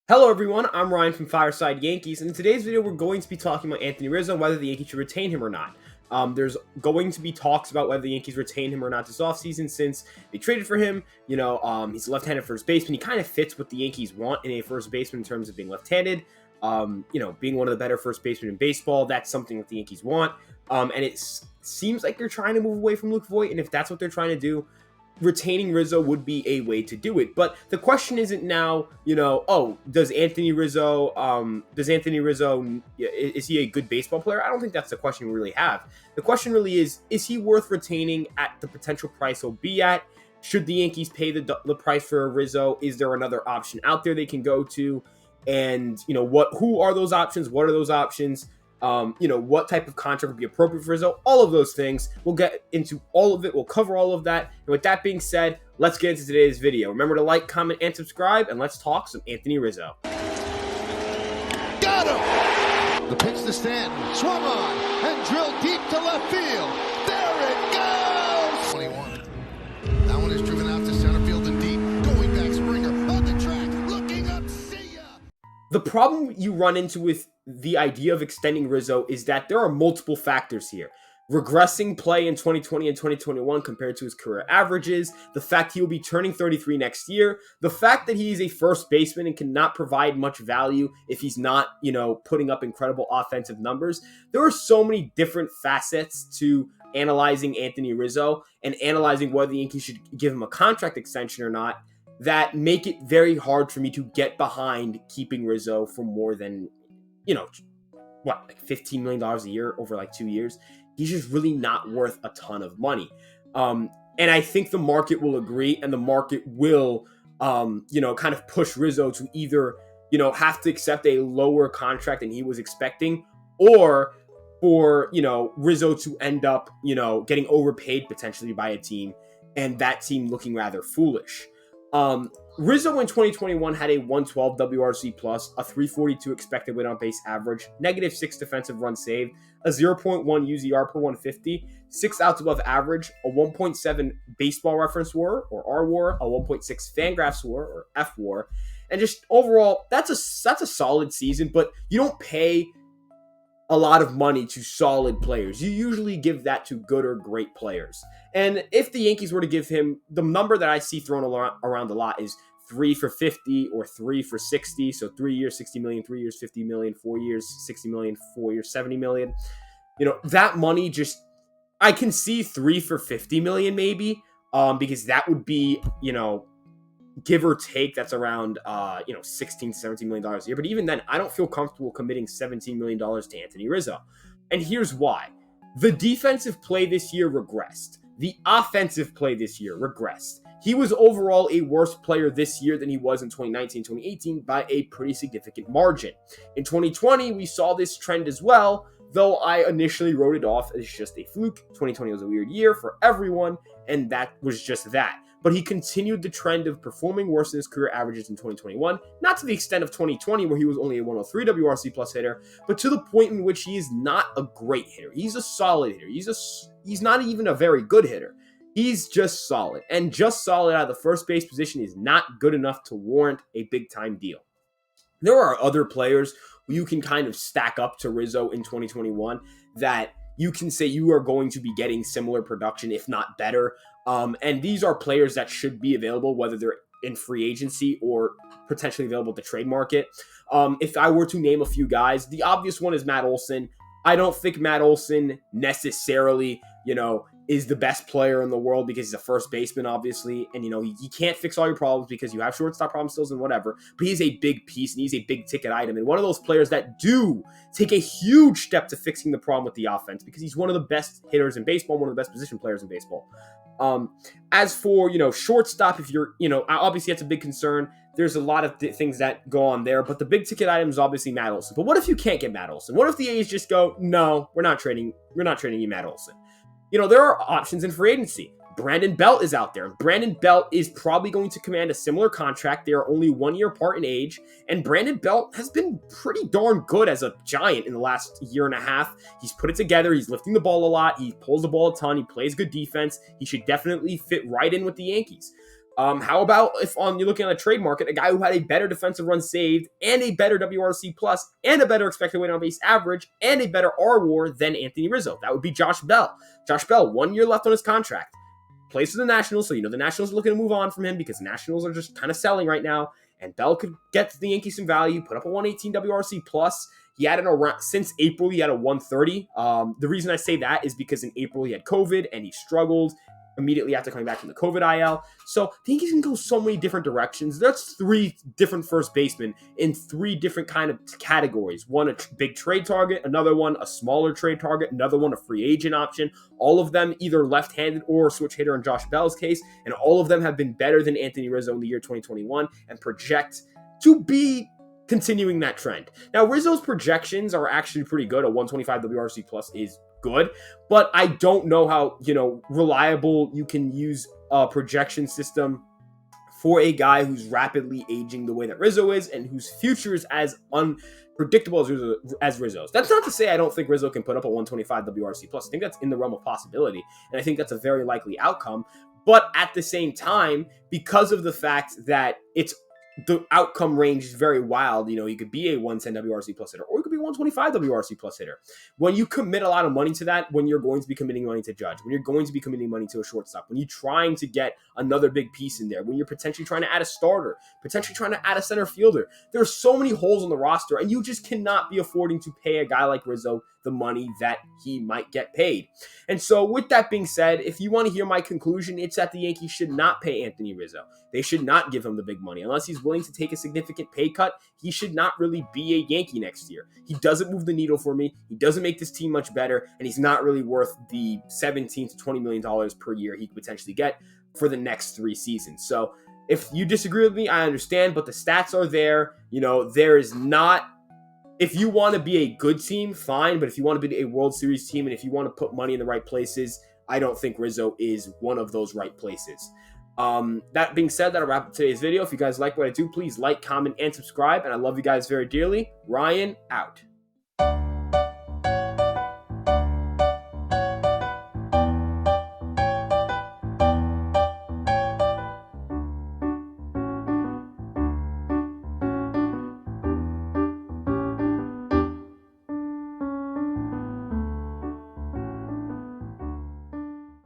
Hello everyone, I'm Ryan from Fireside Yankees, and in today's video we're going to be talking about Anthony Rizzo, whether the Yankees should retain him or not. There's going to be talks about whether the Yankees retain him or not this offseason since they traded for him. He's a left-handed first baseman. He kind of fits what the Yankees want in a first baseman in terms of being left-handed. Being one of the better first basemen in baseball, that's something that the Yankees want. And it seems like they're trying to move away from Luke Voit, and if that's what they're trying to do, retaining Rizzo would be a way to do it. But the question isn't now, does Anthony Rizzo, is he a good baseball player? I don't think that's the question we really have. The question really is he worth retaining at the potential price he'll be at? Should the Yankees pay the price for Rizzo? Is there another option out there they can go to? And, who are those options? What are those options? What type of contract would be appropriate for Rizzo? All of those things. We'll get into all of it. We'll cover all of that. And with that being said, let's get into today's video. Remember to like, comment, and subscribe, and let's talk some Anthony Rizzo. Got him! The pitch to Stanton. Swung on and drilled deep to left field. There it goes! 21. That one is driven out to center field and deep. Going back, Springer on the track. Looking up, see ya! The problem you run into with the idea of extending Rizzo is that there are multiple factors here. Regressing play in 2020 and 2021 compared to his career averages, the fact he will be turning 33 next year, the fact that he's a first baseman and cannot provide much value if he's not, putting up incredible offensive numbers. There are so many different facets to analyzing Anthony Rizzo and analyzing whether the Yankees should give him a contract extension or not that make it very hard for me to get behind keeping Rizzo for more than $15 million a year over 2 years. He's just really not worth a ton of money. And I think the market will agree, and the market will, kind of push Rizzo to either, have to accept a lower contract than he was expecting, or for, Rizzo to end up, getting overpaid potentially by a team, and that team looking rather foolish. Rizzo in 2021 had a 112 WRC plus, a 342 expected win on base average, -6 defensive runs saved, a 0.1 UZR per 150, 6 outs above average, a 1.7 baseball reference WAR or R WAR, a 1.6 Fangraphs WAR or F WAR, and just overall that's a solid season. But you don't pay a lot of money to solid players. You usually give that to good or great players. And if the Yankees were to give him, the number that I see thrown around a lot is 3 for 50 or 3 for 60. So 3 years, 60 million, 3 years, 50 million, 4 years, 60 million, 4 years, 70 million. That money just, I can see 3 for 50 million maybe, because that would be, give or take, that's around, $16, $17 million a year. But even then, I don't feel comfortable committing $17 million to Anthony Rizzo. And here's why. The defensive play this year regressed. The offensive play this year regressed. He was overall a worse player this year than he was in 2019, 2018 by a pretty significant margin. In 2020, we saw this trend as well, though I initially wrote it off as just a fluke. 2020 was a weird year for everyone, and that was just that. But he continued the trend of performing worse than his career averages in 2021, not to the extent of 2020 where he was only a 103 WRC plus hitter, but to the point in which he is not a great hitter. He's a solid hitter. He's not even a very good hitter. He's just solid, and just solid out of the first base position is not good enough to warrant a big-time deal. There are other players who you can kind of stack up to Rizzo in 2021 that you can say you are going to be getting similar production, if not better. And these are players that should be available, whether they're in free agency or potentially available at the trade market. If I were to name a few guys, the obvious one is Matt Olson. I don't think Matt Olson necessarily, is the best player in the world because he's a first baseman, obviously. And, he can't fix all your problems because you have shortstop problems still and whatever. But he's a big piece and he's a big ticket item. And one of those players that do take a huge step to fixing the problem with the offense because he's one of the best hitters in baseball, one of the best position players in baseball. As for, shortstop, if you're, obviously that's a big concern. There's a lot of things that go on there, but the big ticket item is obviously Matt Olson. But what if you can't get Matt Olson? What if the A's just go, no, we're not trading you Matt Olson? There are options in free agency. Brandon Belt is out there. Brandon Belt is probably going to command a similar contract. They are only 1 year apart in age, and Brandon Belt has been pretty darn good as a Giant in the last year and a half. He's put it together. He's lifting the ball a lot. He pulls the ball a ton. He plays good defense. He should definitely fit right in with the Yankees. How about if you're looking at a trade market, a guy who had a better defensive run saved and a better WRC plus and a better expected weight on base average and a better R-WAR than Anthony Rizzo? That would be Josh Bell. Josh Bell, 1 year left on his contract. Plays for the Nationals, so the Nationals are looking to move on from him because the Nationals are just kind of selling right now. And Bell could get the Yankees some value, put up a 118 WRC plus. He had since April, he had a 130. The reason I say that is because in April he had COVID and he struggled immediately after coming back from the COVID IL. So the Yankees can go so many different directions. That's 3 different first basemen in 3 different kind of categories. One, a big trade target, another one, a smaller trade target, another one, a free agent option. All of them either left-handed or switch hitter in Josh Bell's case, and all of them have been better than Anthony Rizzo in the year 2021 and project to be continuing that trend. Now, Rizzo's projections are actually pretty good. A 125 WRC plus is good, but I don't know how, reliable you can use a projection system for a guy who's rapidly aging the way that Rizzo is and whose future is as unpredictable as Rizzo's. That's not to say I don't think Rizzo can put up a 125 WRC plus. I think that's in the realm of possibility, and I think that's a very likely outcome. But at the same time, because of the fact that the outcome range is very wild. He could be a 110 WRC plus hitter, or he could be a 125 WRC plus hitter. When you commit a lot of money to that, when you're going to be committing money to Judge, when you're going to be committing money to a shortstop, when you're trying to get another big piece in there, when you're potentially trying to add a starter, potentially trying to add a center fielder, there are so many holes on the roster, and you just cannot be affording to pay a guy like Rizzo the money that he might get paid. And so with that being said, if you want to hear my conclusion, it's that the Yankees should not pay Anthony Rizzo. They should not give him the big money. Unless he's willing to take a significant pay cut, he should not really be a Yankee next year. He doesn't move the needle for me. He doesn't make this team much better, and he's not really worth the $17 to $20 million per year he could potentially get for the next 3 seasons. So if you disagree with me, I understand, but the stats are there. There is not... If you want to be a good team, fine. But if you want to be a World Series team and if you want to put money in the right places, I don't think Rizzo is one of those right places. That being said, that'll wrap up today's video. If you guys like what I do, please like, comment, and subscribe. And I love you guys very dearly. Ryan, out.